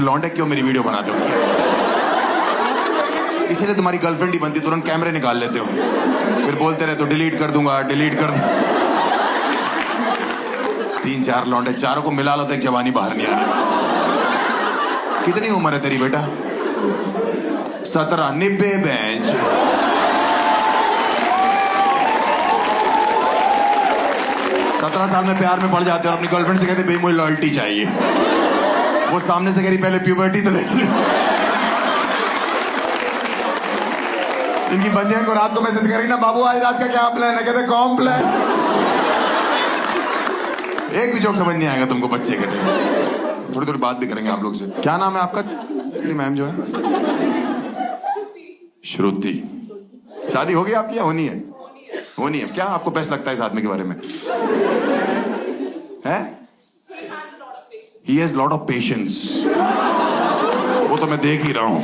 लौंडे क्यों मेरी वीडियो बनाते हो? इसीलिए तुम्हारी गर्लफ्रेंड ही बनती, तुरंत कैमरे निकाल लेते हो, फिर बोलते रहते हो डिलीट कर दूंगा, डिलीट कर दूंगा। 3-4 लौंडे, चारों को मिला लो तो एक जवानी बाहर नहीं आ रही। कितनी उम्र है तेरी बेटा? 17, 90 बेंच। 17 साल में प्यार में पड़ जाते हो और अपनी गर्लफ्रेंड से कहते भाई मुझे लॉयल्टी चाहिए। वो सामने से कह रही पहले प्यूबर्टी तो ले। इनकी बंदियां को रात को मैसेज कर रही ना, बाबू आज रात का क्या प्लान है? कहते कौन प्लान? एक भी जोक समझ नहीं आएगा तुमको बच्चे के। थोड़ी थोड़ी बात भी करेंगे आप लोग से। क्या नाम है आपका? मैम जो है श्रुति। शादी हो गई आपकी या होनी है? होनी है। क्या आपको बेस्ट लगता है इस आदमी के बारे में? है He has lot of patience। वो तो मैं देख ही रहा हूं।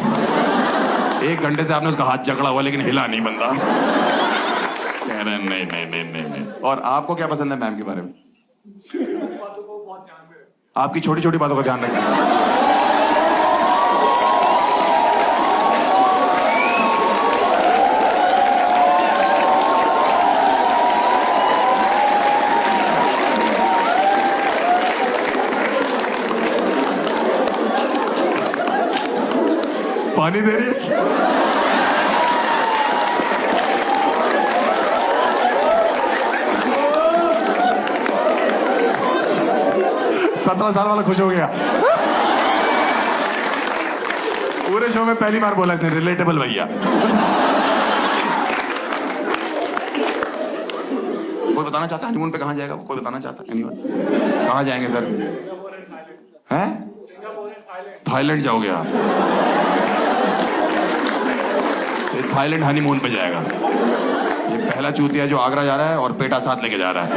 1 घंटे से आपने उसका हाथ जकड़ा हुआ लेकिन हिला नहीं बंदा। कह रहे नहीं नहीं नहीं नहीं नहीं। और आपको क्या पसंद है मैम के बारे में? आपकी छोटी छोटी बातों का ध्यान रखना। पानी दे रही है। 17 साल वाला खुश हो गया। पूरे शो में पहली बार बोला इसने रिलेटेबल भैया। कोई बताना चाहता है हनीमून पे कहां जाएगा? कोई बताना चाहता है? कहां जाएंगे सर? हैं? थाईलैंड जाओगे आप? थाईलैंड हनीमून पे जाएगा। ये पहला चूतिया जो आगरा जा रहा है और पेटा साथ लेके जा रहा है।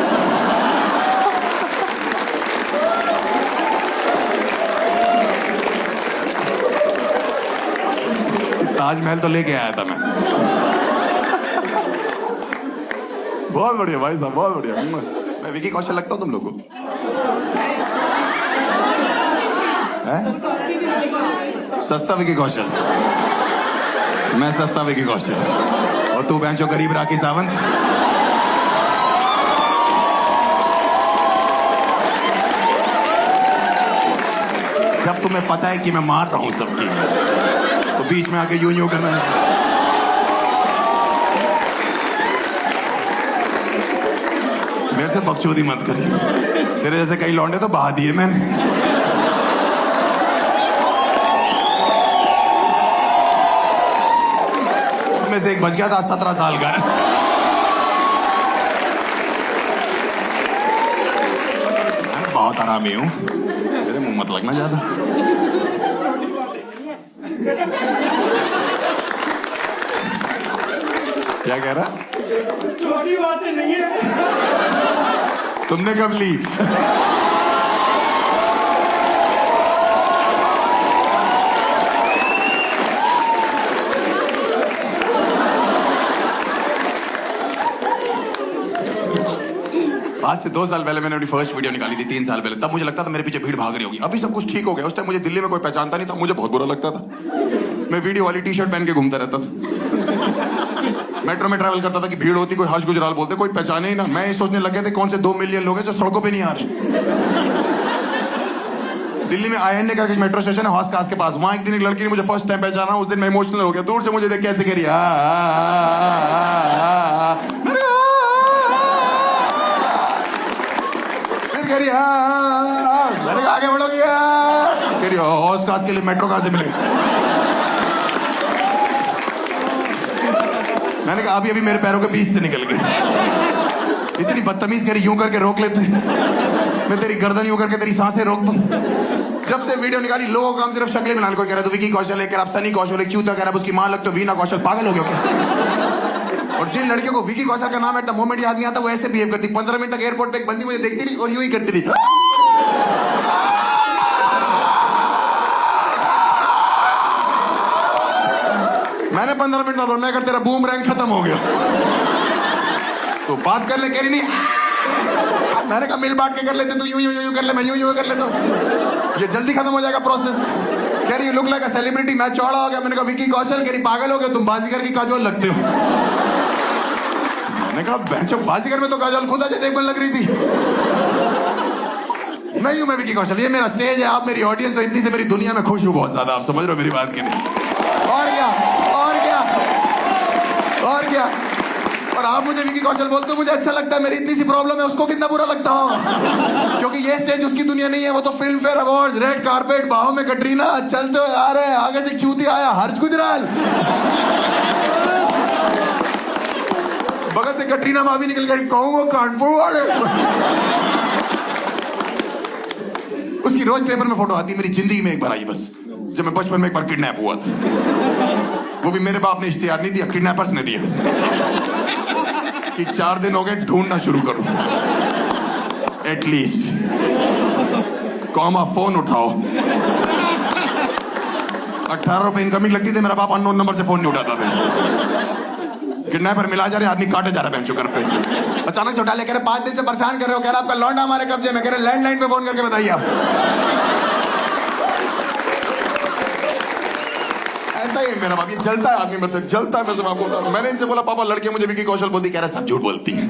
ताजमहल तो लेके आया था मैं। बहुत बढ़िया भाई साहब, बहुत बढ़िया। मैं विकी कौशल लगता हूँ तुम लोग को? सस्ता विकी कौशल। मैं सस्ता विकी कौशल और तू बेंचो गरीब राखी सावंत। जब तुम्हें पता है कि मैं मार रहा हूं सबकी, तो बीच में आके यूं यूं करना है। मेरे से बकचोदी मत कर। तेरे जैसे कई लौंडे तो बहा दिए मैंने। में से एक बच गया था 17 साल का। मैं बहुत आरामी हूं, मेरे मुंह मत लगना ज्यादा। क्या कह रहा? छोटी बातें नहीं है। तुमने कब ली? आज से 2 साल पहले मैंने अपनी फर्स्ट वीडियो निकाली थी, 3 साल पहले। तब मुझे लगता था मेरे पीछे भीड़ भाग रही होगी। अभी सब कुछ ठीक हो गया। उस टाइम मुझे दिल्ली में कोई पहचानता नहीं था, मुझे बहुत बुरा लगता था। मैं वीडियो वाली टी-शर्ट पहन के घूमता रहता था। मेट्रो में ट्रैवल करता था कि भीड़ होती, कोई हर्ष गुजराल बोलते, कोई पहचाने ही ना। मैं ये सोचने लग गए थे कौन से 2 मिलियन लोग हैं जो सड़कों पे नहीं आ रहे। दिल्ली में INA करके मेट्रो स्टेशन है, हौस खास के पास। वहां एक दिन एक लड़की ने मुझे फर्स्ट टाइम पहचाना। उस दिन मैं इमोशनल हो गया। दूर से मुझे देख कैसे कह रही मैंने आगे बढ़ोगी कह रही हौस खास के लिए मेट्रो कहां से मिलेगा? मैंने कहा अभी अभी मेरे पैरों के बीच से निकल गए। इतनी बदतमीज कह रही, यूं करके रोक लेते। मैं तेरी गर्दन यूं करके तेरी सांसें रोक दूं। जब से वीडियो निकाली लोगों का काम सिर्फ शक्लें बनाने को कह रहे। तो विकी कौशल है, कह रहा सनी कौशल, एक चूता कह रहा उसकी मां लगते हो वीना कौशल। पागल हो गया क्या? और जिन लड़कियों को विकी कौशल का नाम है मोमेंट याद नहीं आता, वो ऐसे बिहेव करती। 15 मिनट तक एयरपोर्ट पे एक बंदी मुझे देखती थी और यूं ही करती थी। मैंने 15 मिनट बाद मैं कर तेरा बूम रैंक खत्म हो गया तो बात कर ले। कह रही नहीं। मैंने कहा मिल बांट के कर लेते, तू यूं यूं यूं कर ले, मैं यूं यूं कर लेता हूं, ये जल्दी खत्म हो जाएगा प्रोसेस। कह रही you look like a celebrity. मैं चौड़ा हो गया। मैंने कहा विकी कौशल। कह रही पागल हो गए तुम, बाजीगर की काजोल लगते हो। मैंने कहा बेंचो बाजीगर में तो काजोल खुद अजय देवगन लग रही थी। नहीं हूं मैं विकी कौशल, ये मेरा स्टेज है। आप मेरी ऑडियंस हो, हिंदी से मेरी दुनिया में खुश हूं बहुत ज्यादा। आप समझ रहे हो मेरी बात की नहीं? और क्या और क्या और क्या। और आप मुझे विकी कौशल बोलते हो, मुझे अच्छा लगता है। मेरी इतनी सी प्रॉब्लम है, उसको कितना बुरा लगता होगा, क्योंकि ये स्टेज उसकी दुनिया नहीं है। वो तो film fair awards, red carpet, बाहों में कटरीना, चलते हुए आ रहे हैं, आगे से चूती आया हर्ष गुजराल, बगल से कटरीना भाभी निकल गई, कहूंगा कानपुर वाले। उसकी रोज पेपर में फोटो आती। मेरी जिंदगी में एक बार आई बस, जब मैं बचपन में एक बार किडनैप हुआ था। वो भी मेरे बाप ने इश्तिहार नहीं दिया, किडनैपर्स ने दिया कि 4 दिन हो गए ढूंढना शुरू करो, एटलीस्ट कॉमा फोन उठाओ। 18 रुपए इनकमिंग लगती थी, मेरा बाप अननोन नंबर से फोन नहीं उठाता था। किडनैपर मिला जा रहे, आदमी काटे जा रहा है घर पे। अचानक से उठा ले, कह रहे 5 दिन से परेशान कर रहे हो, कह रहे आपका लौंडा हमारे कब्जे में। कह रहे लैंडलाइन पे फोन करके बताइए आप। ऐसा ही मेरा बाप, ये जलता है आदमी मेरे से, जलता है। मैं सब आपको बता रहा हूं। मैंने इनसे बोला पापा लड़कियां मुझे विकी कौशल बोलती। कह रहा सब झूठ बोलती है।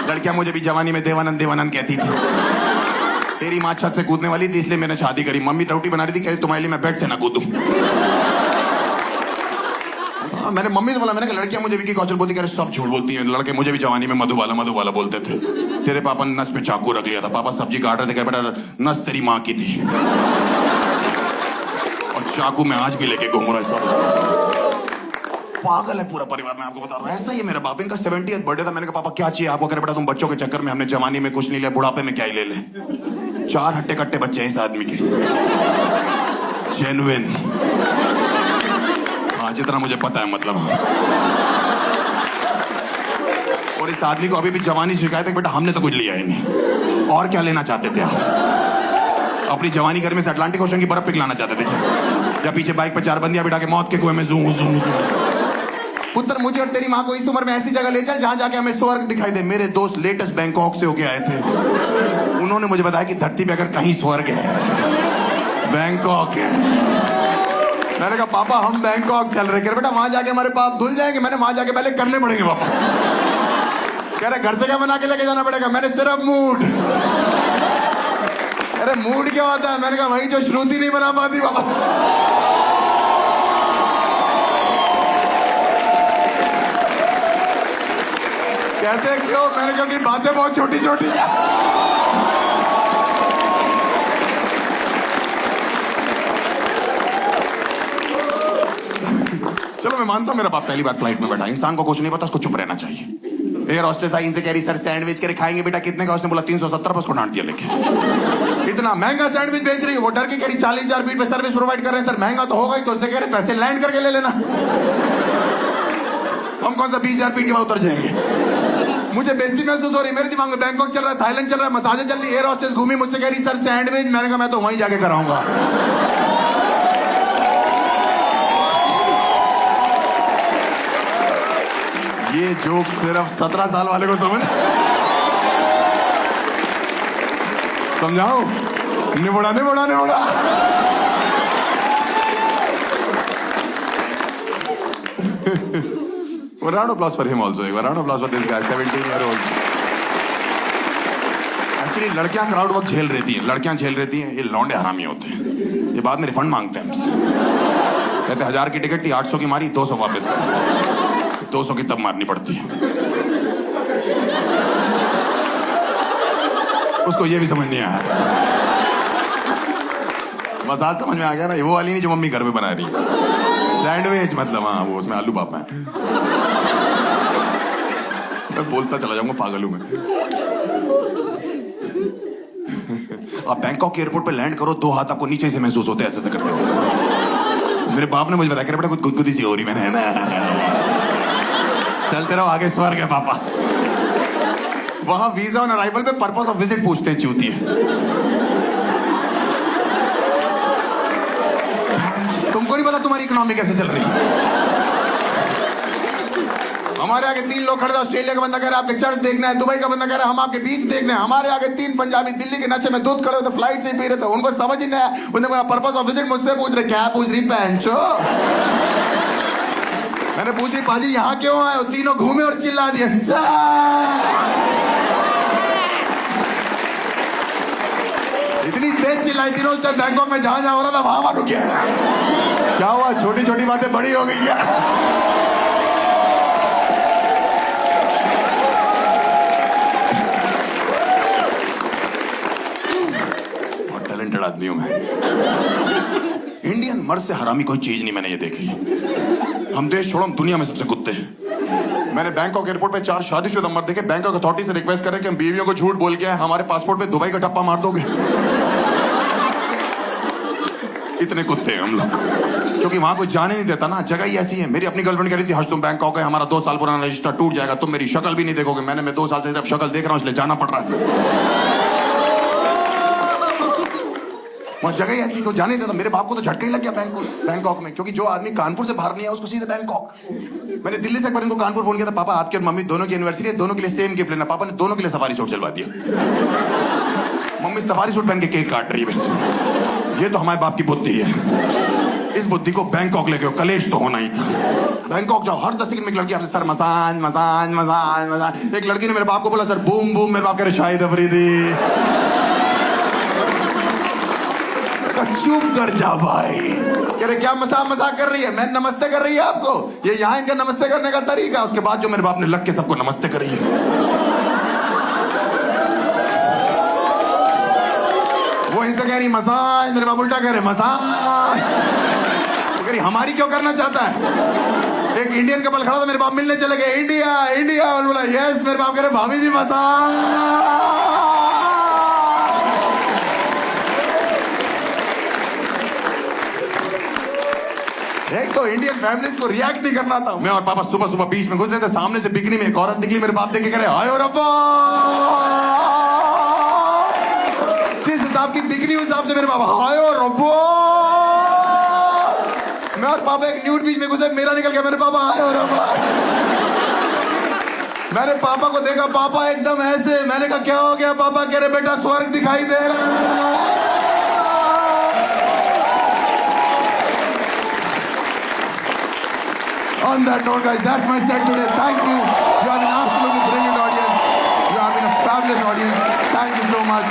लड़कियां मुझे भी जवानी में देवानंद देवानंद कहती थी। तेरी माँ छत से कूदने वाली थी इसलिए मैंने शादी करी। मम्मी रोटी बना रही थी, कह रही तुम्हारे लिए मैं बेड से ना कूदूं। मैंने मम्मी से बोला, मैंने कहा लड़कियां मुझे विकी कौशल बोलती। कह रहे सब झूठ बोलती हैं। लड़के मुझे भी जवानी में मधुबाला बोलते थे। तेरे पापा ने नस पे चाकू रख लिया था। पापा सब्जी काट रहे थे, कह बेटा नस तेरी माँ की थी। और चाकू में आज भी लेके घूम रहा है। सब पागल है पूरा परिवार, मैं आपको बता रहा हूँ। ऐसा ही है मेरा बाप। इनका 70th बर्थडे था। मैंने कहा पापा क्या चाहिए आपको? कह रहे बेटा तुम बच्चों के चक्कर में हमने जवानी में कुछ नहीं लिया, बुढ़ापे में क्या ही ले ले। 4 हट्टे कट्टे बच्चे हैं इस आदमी के, जेन्युइन। हाँ जितना मुझे पता है मतलब। और इस आदमी को अभी भी जवानी शिकायत है, बेटा हमने तो कुछ लिया ही नहीं। और क्या लेना चाहते थे आप? अपनी जवानी घर में से अटलांटिक ओशन की बर्फ पिघलाना चाहते थे या पीछे बाइक पे 4 बंदियां बिठा के मौत के कुएं में जूं जूं जूं। पुत्र मुझे और तेरी माँ को इस उम्र में ऐसी जगह ले चल जहां जाके हमें स्वर्ग दिखाई दे। मेरे दोस्त लेटेस्ट बैंकॉक से होके आए थे। उन्होंने मुझे बताया कि धरती पे अगर कहीं स्वर्ग है बैंकॉक है। मैंने कहा पापा हम बैंकॉक चल रहे। कह रहे बेटा वहां जाके हमारे पाप धुल जाएंगे। मैंने वहां जाके पहले करने पड़ेंगे पापा। कह रहे घर से क्या बना के लेके जाना पड़ेगा? मैंने सिर्फ मूड। अरे मूड क्या होता है? मैंने कहा वही जो श्रुति नहीं बना पाती पापा। कहते क्यों? मैंने कहा कि बातें बहुत छोटी छोटी है। चलो मैं मानता हूं मेरा बाप पहली बार फ्लाइट में बैठा। इंसान को कुछ नहीं पता, उसको चुप रहना चाहिए। एयर हॉस्टेस आई, इनसे कह रही सर सैंडविच करे खाएंगे बेटा कितने का? उसने बोला 370 पर। उसको डांट दिया लेके। इतना महंगा सैंडविच बेच रही है। वो डर के कह रही 40,000 फीट पे सर्विस प्रोवाइड कर रहे हैं सर। महंगा तो होगा ही। तो उससे कह रहे पैसे लैंड करके ले लेना। हम कौन सा 20,000 फीट के बाद उतर जाएंगे? मुझे बेइज्जती महसूस हो रही। मेरे दिमाग में बैंकॉक चल रहा है, थाईलैंड चल रहा है, मसाजें चल रही है। एयर हॉस्टेस घूमी, मुझसे कह रही सर सैंडविच। मैंने कहा मैं तो वहीं जाके कराऊंगा। ये जोक सिर्फ 17 साल वाले को समझाओ। निबड़ा निबड़ा निबड़ा। round of applause for him also. A round of applause for this guy, 17-year-old. Actually लड़कियां क्राउड वर्क झेल रहती हैं। लड़कियां झेल रहती हैं। ये लौंडे हरामी होते हैं। ये बाद में रिफंड मांगते हैं हमसे। कहते 1000 की टिकट थी, 800 की मारी, 200 वापस कर। 200 की तब मारनी पड़ती है। उसको ये भी समझ नहीं आया। बस आज समझ में आ गया ना। वो वाली नहीं जो मम्मी घर में बना रही है सैंडविच, मतलब हाँ वो उसमें आलू पापा है। मैं बोलता चला जाऊंगा, पागल हूं मैं। आप बैंकॉक के एयरपोर्ट पे लैंड करो, 2 हाथ आपको नीचे से महसूस होते हैं ऐसे करते हो। मेरे बाप ने मुझे बताया कि बेटा कुछ गुदगुदी सी हो रही। मैंने चलते रहो आगे, स्वर्ग है पापा। वहां वीजा ऑन अराइवल पे पर्पस ऑफ विजिट पूछते हैं, चूती है। तुमको नहीं पता तुम्हारी इकोनॉमी कैसे चल रही है? हमारे आगे 3 लोग खड़े थे, ऑस्ट्रेलिया का बंदा कह रहा है आपके चर्च देखना है, दुबई का बंदा कह रहा है हम आपके बीच देखना है, हमारे आगे 3 पंजाबी दिल्ली के नशे में दूध खड़े होते फ्लाइट से ही पी रहे थे, उनको समझ ही नहीं आया, उन्होंने बोला पर्पस ऑफ विजिट, मुझसे पूछ रहे क्या पूछ रही पैंचो। मैंने पूछी पाजी यहाँ क्यों आए हो, तीनों घूमे और चिल्ला दिए इतनी तेज चिल्लाई तीनों, उस टाइम बैंकॉक में जहां जहां हो रहा था वहां वहां रुक गया। क्या हुआ, छोटी छोटी बातें बड़ी हो गई है। बहुत टैलेंटेड आदमी हूं मैं। इंडियन मर्द से हरामी कोई चीज नहीं मैंने ये देखी। हम देश छोड़ो, हम दुनिया में सबसे कुत्ते हैं। मैंने बैंकॉक एयरपोर्ट पे 4 शादीशुदा मर्द देखे, बैंकॉक अथॉरिटी से रिक्वेस्ट करें कि हम बीवियों को झूठ बोल के आए, हमारे पासपोर्ट पे दुबई का टप्पा मार दोगे। इतने कुत्ते हैं हम लोग, क्योंकि वहां कोई जाने नहीं देता ना, जगह ही ऐसी है। मेरी अपनी गर्लफ्रेंड कह रही थी हज तुम बैंकॉक है, हमारा 2 साल पुराना रजिस्टर टूट जाएगा, तुम मेरी शक्ल भी नहीं देखोगे। मैं 2 साल से सिर्फ शक्ल देख रहा हूं, इसलिए जाना पड़ रहा है। वहां जगह ही ऐसी, कोई जाने नहीं देता। मेरे बाप को तो झटका ही लग गया बैंकॉक में, क्योंकि जो आदमी कानपुर से बाहर नहीं है उसको सीधे बैंकॉक। मैंने दिल्ली से एक बार इनको कानपुर फोन किया था, पापा आपके और मम्मी दोनों की एनिवर्सरी है, दोनों के लिए सेम गिफ्ट लेना। पापा ने दोनों के लिए सफारी सूट चलवा दिया। मम्मी सफारी सूट पहन के केक काट रही है। ये तो हमारे बाप की बुद्धि है। इस बुद्धि को बैंकॉक लेके कलेश तो होना ही था। बैंकॉक जाओ, हर 10 सेकंड में एक लड़की आपसे sir massage massage massage massage. एक लड़की ने मेरे बाप को बोला सर बूम बूम, मेरे बाप कह रहे शाहिद अफरीदी। चुप कर जा भाई। कह रहे क्या मजाक कर रही है, मैं नमस्ते कर रही है आपको, ये यहाँ इनका नमस्ते करने का तरीका। उसके बाद जो मेरे बाप ने लग के सबको नमस्ते करी है। वो इनसे कह रही मसाज, मेरे बाप उल्टा कह रहे मसाज। तो कह रही हमारी क्यों करना चाहता है। एक इंडियन कपल खड़ा था, मेरे बाप मिलने चले गए, इंडिया इंडिया, और बोला यस। मेरे बाप कह रहे भाभी जी मसाज। एक तो इंडियन फैमिलीज को रिएक्ट नहीं करना था। मैं और पापा सुबह सुबह बीच में घुस रहे थे, सामने से बिकनी में एक औरत निकली, मेरे बाप देख के कह रहे हाय और अब्बा। जिस हिसाब की बिकनी उस हिसाब से मेरे पापा हाय और अब्बा। मैं और पापा एक न्यूड बीच में घुसे, मेरा निकल गया, मेरे पापा हाय और अब्बा। मैंने पापा को देखा, पापा एकदम ऐसे। मैंने कहा क्या हो गया पापा, कह रहे बेटा स्वर्ग दिखाई दे रहा है। On that note, guys, that's my set today. Thank you. You have been an absolutely brilliant audience. You have been a fabulous audience. Thank you so much.